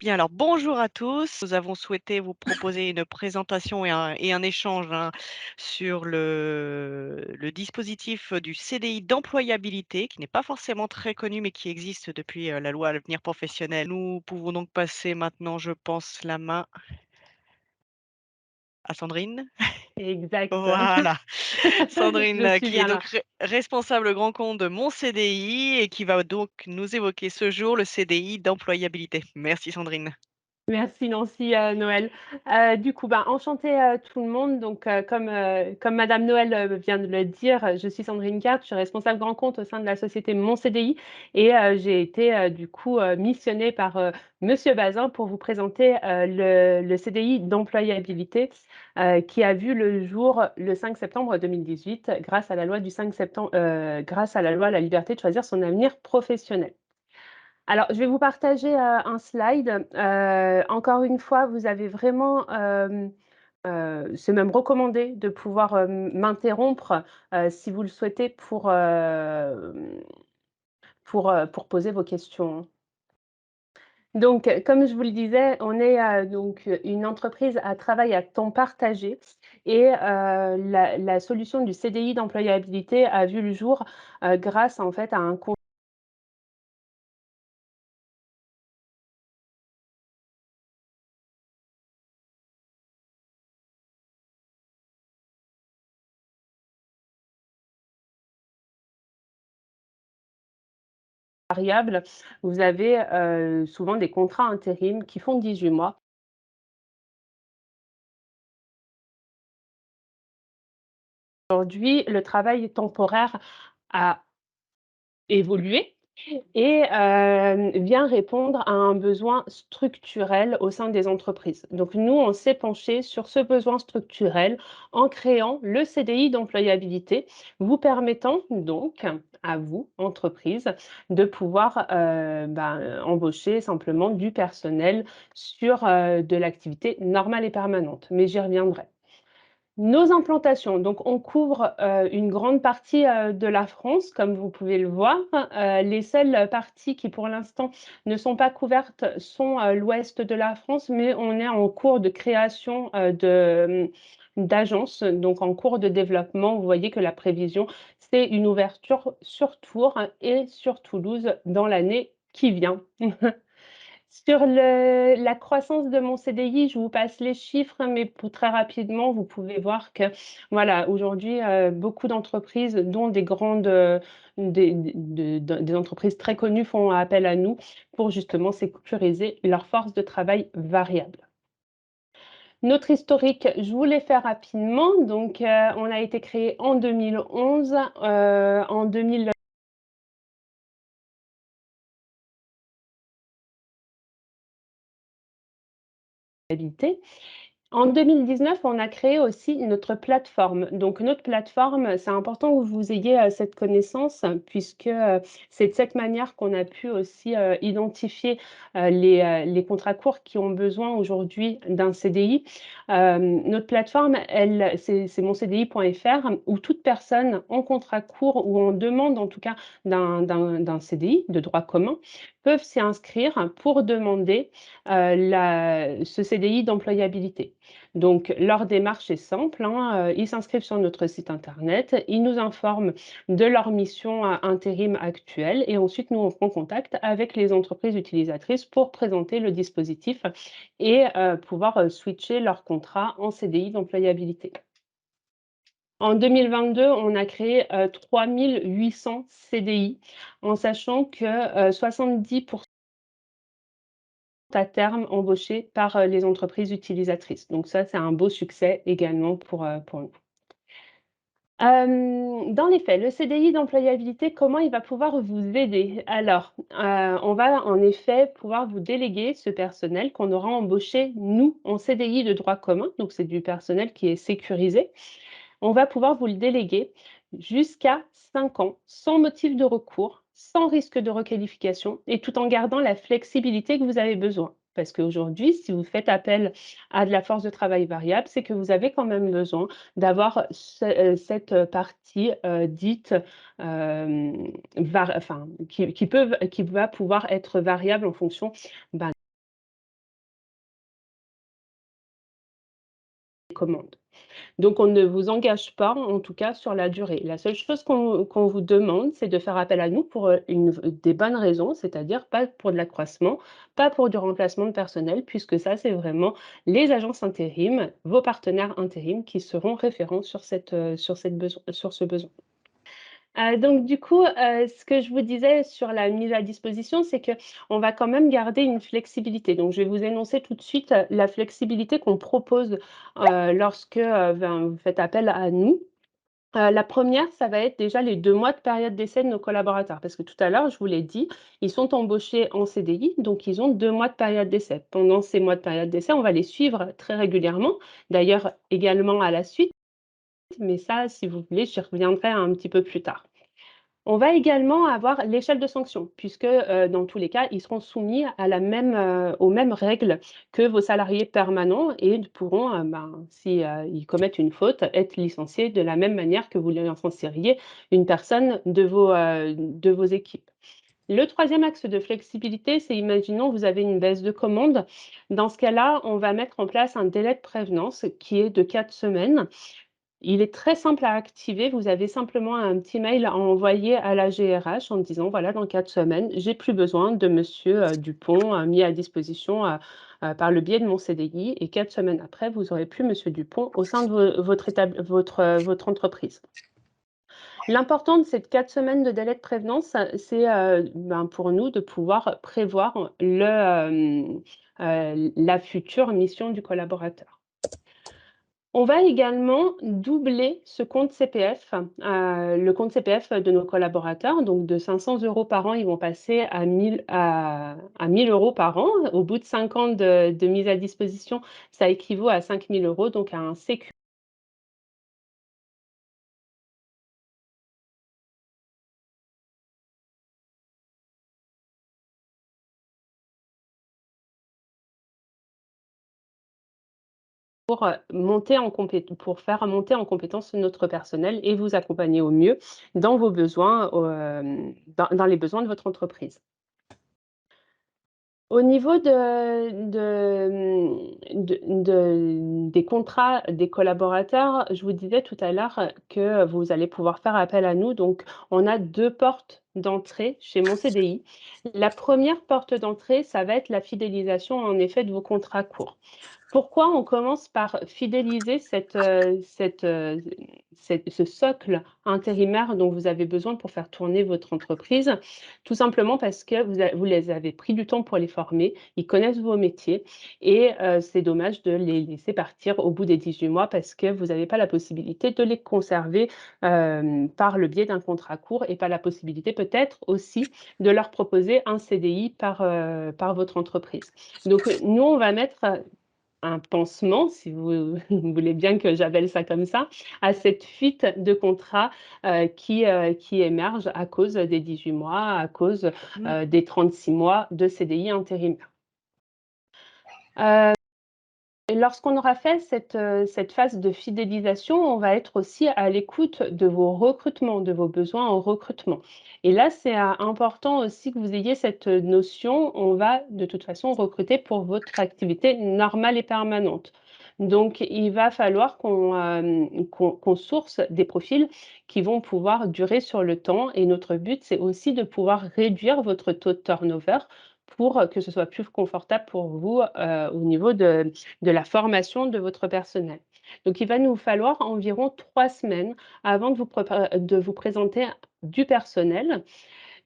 Bien alors, bonjour à tous. Nous avons souhaité vous proposer une présentation et un échange, hein, sur le dispositif du CDI d'employabilité qui n'est pas forcément très connu, mais qui existe depuis, la loi Avenir professionnel. Nous pouvons donc passer maintenant, je pense, la main à Sandrine. Exact. Voilà, Sandrine, Je suis qui est bien donc là. responsable grand compte de Mon CDI et qui va donc nous évoquer ce jour le CDI d'employabilité. Merci Sandrine. Merci Nancy, Noël. Du coup, ben, enchantée, tout le monde. Donc, comme madame Noël, vient de le dire, je suis Sandrine Carte, je suis responsable grand compte au sein de la société Mon CDI et j'ai été, du coup, missionnée par, monsieur Bazin pour vous présenter, le CDI d'employabilité, qui a vu le jour le 5 septembre 2018 grâce à la loi du 5 septembre, grâce à la loi La liberté de choisir son avenir professionnel. Alors, je vais vous partager, un slide. Encore une fois, vous avez vraiment, c'est même recommandé de pouvoir, m'interrompre, si vous le souhaitez pour poser vos questions, hein. Donc, comme je vous le disais, on est, donc, une entreprise à travail à temps partagé et la solution du CDI d'employabilité a vu le jour, grâce en fait à un variable. Vous avez, souvent des contrats intérim qui font 18 mois. Aujourd'hui, le travail temporaire a évolué et vient répondre à un besoin structurel au sein des entreprises. Donc nous, on s'est penché sur ce besoin structurel en créant le CDI d'employabilité, vous permettant donc à vous, entreprise, de pouvoir, embaucher simplement du personnel sur, de l'activité normale et permanente, mais j'y reviendrai. Nos implantations, donc on couvre, une grande partie, de la France, comme vous pouvez le voir. Les seules parties qui, pour l'instant, ne sont pas couvertes sont, l'ouest de la France, mais on est en cours de création, d'agences, donc en cours de développement. Vous voyez que la prévision, c'est une ouverture sur Tours et sur Toulouse dans l'année qui vient. Sur la croissance de mon CDI, je vous passe les chiffres, mais pour très rapidement, vous pouvez voir que, voilà, aujourd'hui, beaucoup d'entreprises, dont des grandes, des entreprises très connues font appel à nous pour justement sécuriser leur force de travail variable. Notre historique, je vous l'ai fait rapidement. Donc, on a été créé en 2011, en 2000. En 2019, on a créé aussi notre plateforme. Donc notre plateforme, c'est important que vous ayez, cette connaissance puisque, c'est de cette manière qu'on a pu aussi, identifier, les contrats courts qui ont besoin aujourd'hui d'un CDI. Notre plateforme, elle, c'est moncdi.fr où toute personne en contrat court ou en demande en tout cas d'un CDI de droit commun peuvent s'y inscrire pour demander, ce CDI d'employabilité. Donc leur démarche est simple, hein, ils s'inscrivent sur notre site internet, ils nous informent de leur mission, intérim actuelle et ensuite nous on prend contact avec les entreprises utilisatrices pour présenter le dispositif et pouvoir, switcher leur contrat en CDI d'employabilité. En 2022, on a créé, 3 800 CDI en sachant que, 70 à terme embauchés par, les entreprises utilisatrices. Donc ça, c'est un beau succès également pour nous. Dans les faits, le CDI d'employabilité, comment il va pouvoir vous aider? Alors, on va en effet pouvoir vous déléguer ce personnel qu'on aura embauché, nous, en CDI de droit commun, donc c'est du personnel qui est sécurisé. On va pouvoir vous le déléguer jusqu'à 5 ans, sans motif de recours, sans risque de requalification et tout en gardant la flexibilité que vous avez besoin. Parce qu'aujourd'hui, si vous faites appel à de la force de travail variable, c'est que vous avez quand même besoin d'avoir cette partie, dite, qui va pouvoir être variable en fonction, ben, commandes. Donc on ne vous engage pas, en tout cas sur la durée. La seule chose qu'on vous demande, c'est de faire appel à nous pour, des bonnes raisons, c'est-à-dire pas pour de l'accroissement, pas pour du remplacement de personnel, puisque ça, c'est vraiment les agences intérim, vos partenaires intérim qui seront référents sur ce besoin. Donc du coup, ce que je vous disais sur la mise à disposition, c'est qu'on va quand même garder une flexibilité. Donc je vais vous énoncer tout de suite, la flexibilité qu'on propose, lorsque, vous faites appel à nous. La 1re, ça va être déjà les 2 mois de période d'essai de nos collaborateurs. Parce que tout à l'heure, je vous l'ai dit, ils sont embauchés en CDI, donc ils ont 2 mois de période d'essai. Pendant ces mois de période d'essai, on va les suivre très régulièrement, d'ailleurs également à la suite, mais ça, si vous voulez, j'y reviendrai un petit peu plus tard. On va également avoir l'échelle de sanction puisque, dans tous les cas, ils seront soumis à la même, aux mêmes règles que vos salariés permanents et pourront, si, ils commettent une faute, être licenciés de la même manière que vous licencieriez une personne de vos équipes. Le 3e axe de flexibilité, c'est imaginons vous avez une baisse de commande. Dans ce cas-là, on va mettre en place un délai de prévenance qui est de 4 semaines. Il est très simple à activer. Vous avez simplement un petit mail à envoyer à la GRH en disant: «Voilà, dans 4 semaines, j'ai plus besoin de monsieur, Dupont, mis à disposition, par le biais de mon CDI» et 4 semaines après, vous aurez plus monsieur Dupont au sein de votre entreprise. L'important de ces 4 semaines de délai de prévenance, c'est, pour nous de pouvoir prévoir la future mission du collaborateur. On va également doubler ce compte CPF, le compte CPF de nos collaborateurs, donc de 500 € par an, ils vont passer à 1 000 € par an. Au bout de 5 ans de mise à disposition, ça équivaut à 5 000 €, donc à un sécu pour, pour faire monter en compétence notre personnel et vous accompagner au mieux dans vos besoins, dans les besoins de votre entreprise. Au niveau des contrats des collaborateurs, je vous disais tout à l'heure que vous allez pouvoir faire appel à nous. Donc, on a 2 portes d'entrée chez Mon CDI. La 1re porte d'entrée, ça va être la fidélisation, en effet, de vos contrats courts. Pourquoi on commence par fidéliser ce socle intérimaire dont vous avez besoin pour faire tourner votre entreprise? Tout simplement parce que vous les avez pris du temps pour les former, ils connaissent vos métiers et c'est dommage de les laisser partir au bout des 18 mois parce que vous n'avez pas la possibilité de les conserver, par le biais d'un contrat court et pas la possibilité peut-être aussi de leur proposer un CDI par votre entreprise. Donc, nous, on va mettre, un pansement, si vous voulez bien que j'appelle ça comme ça, à cette fuite de contrats, qui émerge à cause des 18 mois, à cause, Mmh. des 36 mois de CDI intérimaire. Et lorsqu'on aura fait cette phase de fidélisation, on va être aussi à l'écoute de vos recrutements, de vos besoins en recrutement. Et là, c'est, important aussi que vous ayez cette notion, on va de toute façon recruter pour votre activité normale et permanente. Donc il va falloir qu'on source des profils qui vont pouvoir durer sur le temps et notre but, c'est aussi de pouvoir réduire votre taux de turnover pour, que ce soit plus confortable pour vous, au niveau de la formation de votre personnel. Donc il va nous falloir environ 3 semaines avant de vous présenter du personnel.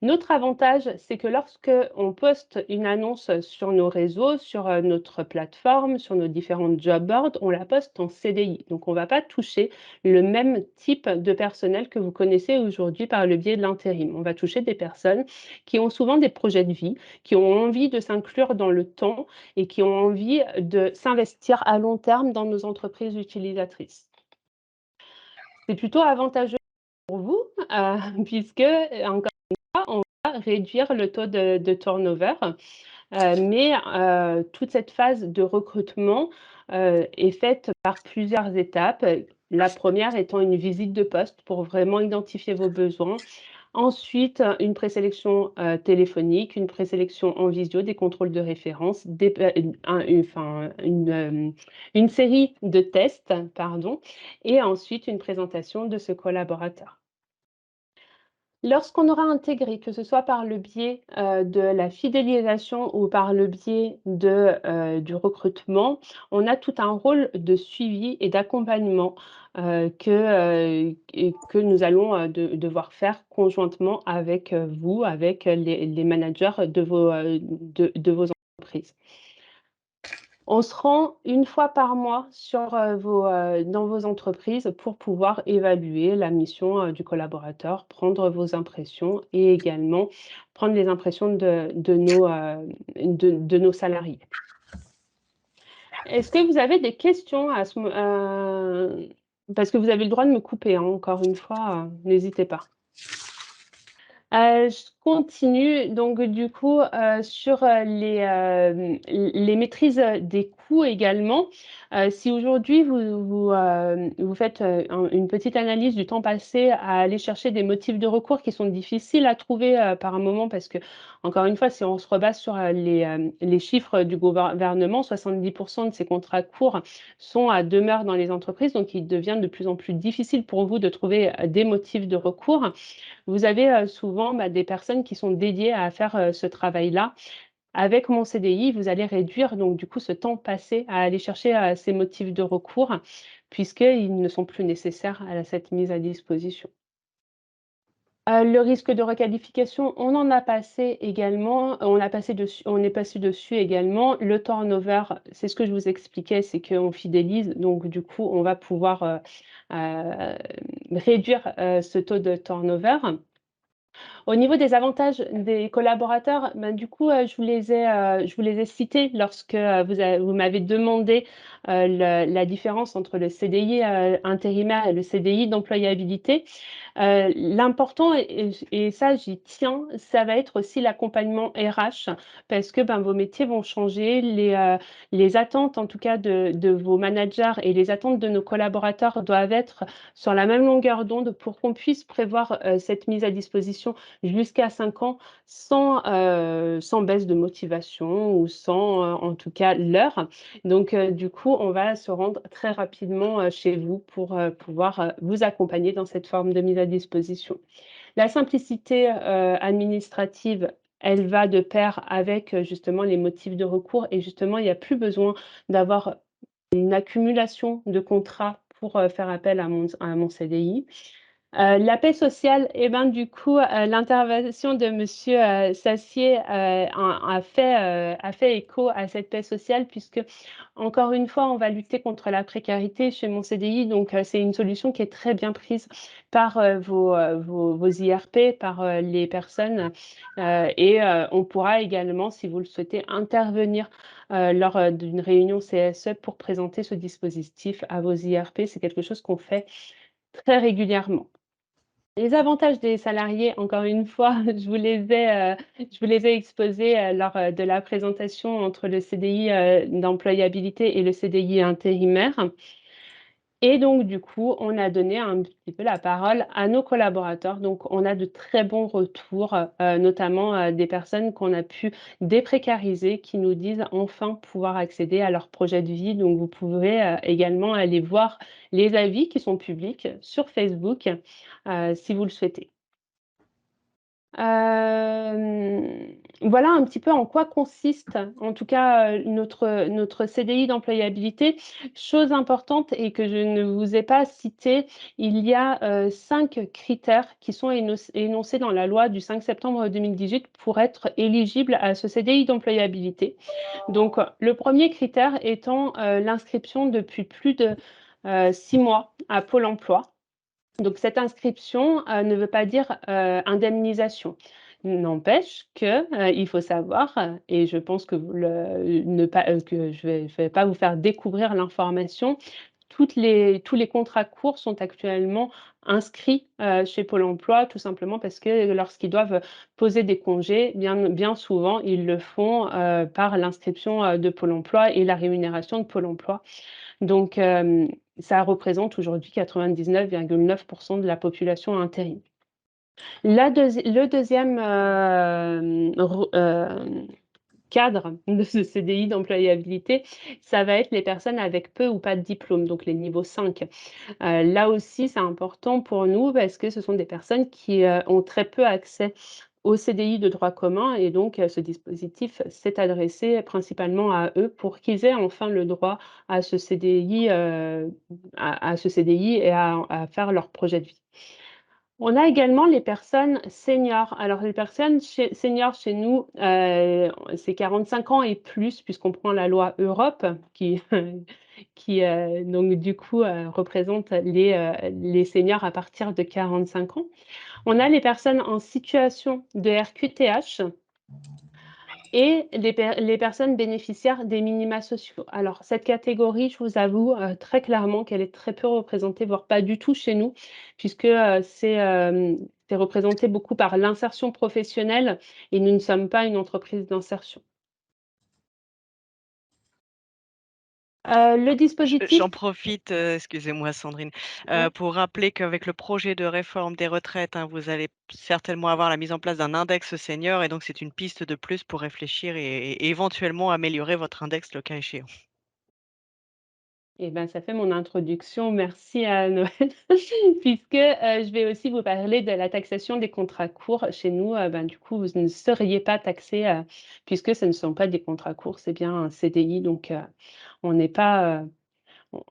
Notre avantage, c'est que lorsque on poste une annonce sur nos réseaux, sur, notre plateforme, sur nos différents job boards, on la poste en CDI. Donc on ne va pas toucher le même type de personnel que vous connaissez aujourd'hui par le biais de l'intérim. On va toucher des personnes qui ont souvent des projets de vie, qui ont envie de s'inclure dans le temps et qui ont envie de s'investir à long terme dans nos entreprises utilisatrices. C'est plutôt avantageux pour vous, puisque, encore on va réduire le taux de turnover, mais toute cette phase de recrutement, est faite par plusieurs étapes. La première étant une visite de poste pour vraiment identifier vos besoins, Ensuite, une présélection, téléphonique, une présélection en visio, des contrôles de référence, des p une série de tests, pardon, et ensuite une présentation de ce collaborateur. Lorsqu'on aura intégré, que ce soit par le biais, de la fidélisation ou par le biais du recrutement, on a tout un rôle de suivi et d'accompagnement, que nous allons, devoir faire conjointement avec, vous, avec, les managers de vos entreprises. On se rend une fois par mois sur, dans vos entreprises pour pouvoir évaluer la mission, du collaborateur, prendre vos impressions et également prendre les impressions de nos salariés. Est-ce que vous avez des questions à ce mo parce que vous avez le droit de me couper, hein, encore une fois, n'hésitez pas. Je continue donc du coup, sur, les maîtrises, des coûts également. Si aujourd'hui vous faites, une petite analyse du temps passé à aller chercher des motifs de recours qui sont difficiles à trouver, par moment parce que encore une fois, si on se rebase sur, les chiffres du gouvernement, 70 de ces contrats courts sont à demeure dans les entreprises, donc il devient de plus en plus difficile pour vous de trouver, des motifs de recours. Vous avez, souvent, des personnes qui sont dédiées à faire, ce travail-là. Avec mon CDI, vous allez réduire donc du coup ce temps passé à aller chercher, ces motifs de recours, puisqu'ils ne sont plus nécessaires à cette mise à disposition. Le risque de requalification, on en a passé également, on est passé dessus également. Le turnover, c'est ce que je vous expliquais, c'est qu'on fidélise, donc du coup, on va pouvoir, réduire, ce taux de turnover. Au niveau des avantages des collaborateurs, du coup, je vous les ai cités lorsque, vous m'avez demandé, la différence entre le CDI, intérimaire et le CDI d'employabilité. L'important et ça j'y tiens, ça va être aussi l'accompagnement RH parce que, vos métiers vont changer, les attentes en tout cas de vos managers et les attentes de nos collaborateurs doivent être sur la même longueur d'onde pour qu'on puisse prévoir, cette mise à disposition jusqu'à 5 ans sans baisse de motivation ou sans, en tout cas l'heure. Donc du coup, on va se rendre très rapidement, chez vous pour, pouvoir, vous accompagner dans cette forme de mise à disposition. La simplicité, administrative, elle va de pair avec, justement les motifs de recours et justement, il n'y a plus besoin d'avoir une accumulation de contrats pour, faire appel à mon CDI. La paix sociale et ben, du coup, l'intervention de monsieur, Sassier, a fait écho à cette paix sociale puisque, encore une fois, on va lutter contre la précarité chez mon CDI donc c'est une solution qui est très bien prise par, vos IRP, par, les personnes, et on pourra également, si vous le souhaitez, intervenir, lors, d'une réunion CSE pour présenter ce dispositif à vos IRP. C'est quelque chose qu'on fait très régulièrement. Les avantages des salariés, encore une fois, je vous les ai exposés, lors, de la présentation entre le CDI, d'employabilité et le CDI intérimaire. Et donc du coup, on a donné un petit peu la parole à nos collaborateurs. Donc on a de très bons retours, notamment, des personnes qu'on a pu déprécariser, qui nous disent enfin pouvoir accéder à leur projet de vie. Donc vous pourrez, également aller voir les avis qui sont publics sur Facebook, si vous le souhaitez. Voilà un petit peu en quoi consiste, en tout cas, notre CDI d'employabilité. Chose importante et que je ne vous ai pas cité, il y a, 5 critères qui sont énoncés dans la loi du 5 septembre 2018 pour être éligible à ce CDI d'employabilité. Donc, le premier critère étant, l'inscription depuis plus de, 6 mois à Pôle emploi. Donc cette inscription, ne veut pas dire, indemnisation. N'empêche que, il faut savoir, et je pense que vous le ne pas, que je vais pas vous faire découvrir l'information, tous les contrats courts sont actuellement inscrits, chez Pôle emploi, tout simplement parce que lorsqu'ils doivent poser des congés, bien souvent, ils le font, par l'inscription, de Pôle emploi et la rémunération de Pôle emploi. Donc, ça représente aujourd'hui 99,9 de la population intérim. Le deuxième cadre de ce CDI d'employabilité, ça va être les personnes avec peu ou pas de diplôme, donc les niveaux 5. Là aussi, c'est important pour nous parce que ce sont des personnes qui, ont très peu accès au CDI de droit commun et donc ce dispositif s'est adressé principalement à eux pour qu'ils aient enfin le droit à ce CDI, à ce CDI et à faire leur projet de vie. On a également les personnes seniors. Alors les personnes seniors chez nous, c'est 45 ans et plus puisqu'on prend la loi Europe qui qui, donc du coup, représente les seniors à partir de 45 ans. On a les personnes en situation de RQTH et les personnes bénéficiaires des minima sociaux. Alors cette catégorie, je vous avoue, très clairement qu'elle est très peu représentée, voire pas du tout chez nous, puisque, c'est représenté beaucoup par l'insertion professionnelle et nous ne sommes pas une entreprise d'insertion. Le dispositif. J'en profite, excusez-moi Sandrine, Ouais. pour rappeler qu'avec le projet de réforme des retraites, hein, vous allez certainement avoir la mise en place d'un index senior et donc c'est une piste de plus pour réfléchir et éventuellement améliorer votre index le cas échéant. Eh ben, ça fait mon introduction. Merci à Noël, puisque, je vais aussi vous parler de la taxation des contrats courts. Chez nous, ben, du coup, vous ne seriez pas taxés, puisque ce ne sont pas des contrats courts, c'est bien un CDI, donc on n'est pas, on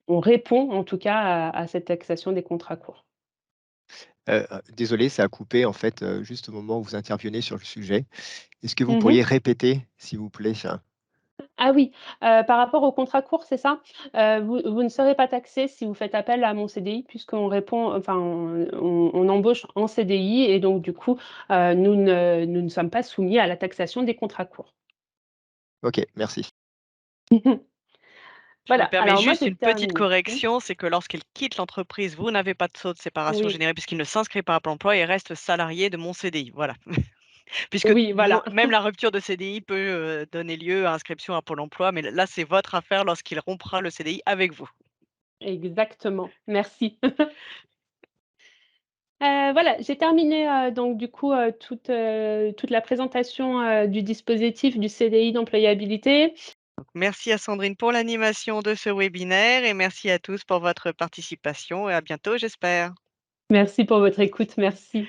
on répond en tout cas à cette taxation des contrats courts. Désolé, ça a coupé en fait, juste au moment où vous interveniez sur le sujet. Est-ce que vous Mmh. pourriez répéter, s'il vous plaît? Ah oui, par rapport au contrat court, c'est ça? Vous ne serez pas taxé si vous faites appel à mon CDI puisqu'on répond enfin on embauche en CDI et donc du coup, nous ne sommes pas soumis à la taxation des contrats courts. OK, merci. Je me Voilà, permets alors moi juste j'ai une petite terminé. Mmh. correction, c'est que lorsqu'il quitte l'entreprise, vous n'avez pas de saut de séparation Oui, générée puisqu'il ne s'inscrit pas à Pôle emploi et reste salarié de mon CDI, voilà. Puisque oui, mon voilà, même la rupture de CDI peut, donner lieu à inscription à Pôle emploi, mais là, c'est votre affaire lorsqu'il rompra le CDI avec vous. exactement, merci. Voilà, j'ai terminé, donc du coup, toute la présentation, du dispositif du CDI d'employabilité. Merci à Sandrine pour l'animation de ce webinaire et merci à tous pour votre participation et à bientôt, j'espère. Merci pour votre écoute, merci.